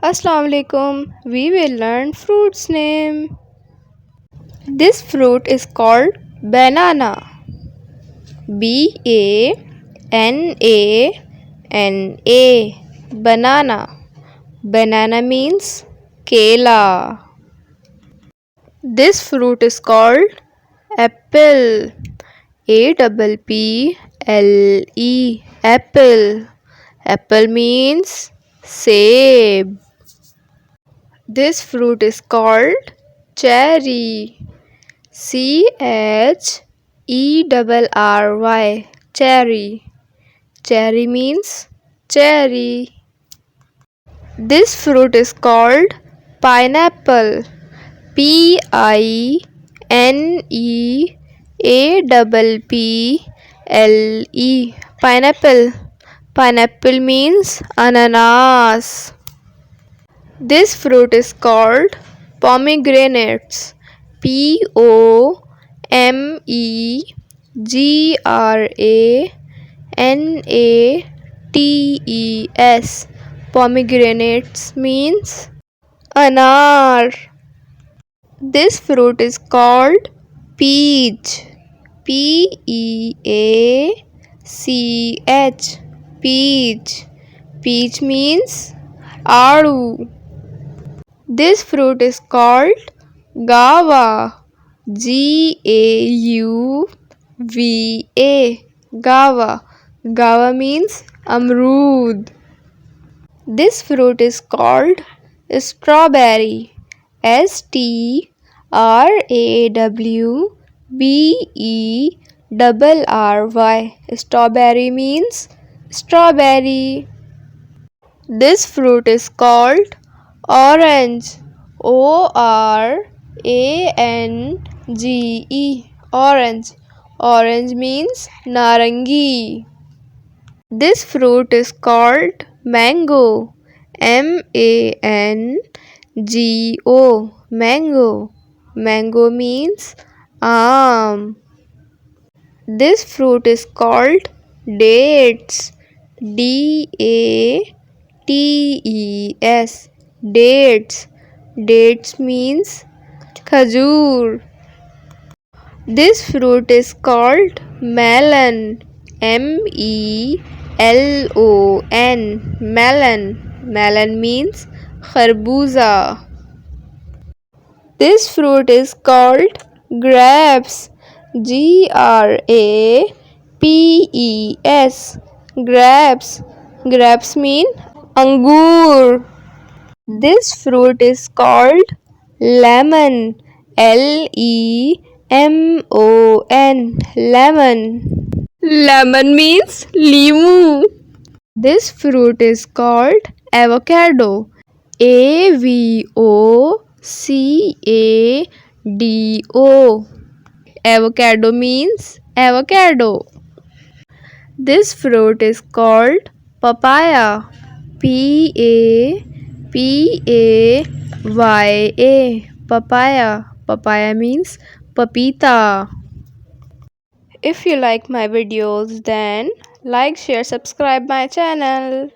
Assalamu alaikum. We will learn fruits name. This fruit is called banana. B-A-N-A-N-A. Banana. Banana means kela. This fruit is called apple. A-P-P-L-E. Apple. Apple means save. This fruit is called cherry. C-H-E-R-R-Y. Cherry. Cherry means cherry. This fruit is called pineapple. P-I-N-E-A-P-P-L-E. Pineapple. Pineapple means ananas. This fruit is called pomegranates. P-O-M-E-G-R-A-N-A-T-E-S. Pomegranates means anar. This fruit is called peach. P-E-A-C-H. Peach. Peach means adu. This fruit is called guava. G-A-U-V-A. Guava. Guava means amrood. This fruit is called strawberry. S-T-R-A-W-B-E-R-R-Y. Strawberry means strawberry. This fruit is called orange. O-R-A-N-G-E. Orange. Orange means narangi. This fruit is called mango. M-A-N-G-O. Mango. Mango means aam. This fruit is called dates. D-A-T-E-S. Dates. Dates means khajur. This fruit is called melon. M-E-L-O-N. Melon. Melon means kharbuza. This fruit is called grapes. G-R-A-P-E-S. Grapes. Grapes mean angur. This fruit is called lemon. L-E-M-O-N. Lemon. Lemon means limu. This fruit is called avocado. A-V-O-C-A-D-O. Avocado means avocado. This fruit is called papaya. P-A-P-A-Y-A. Papaya. Papaya means papita. If you like my videos, then like, share, subscribe my channel.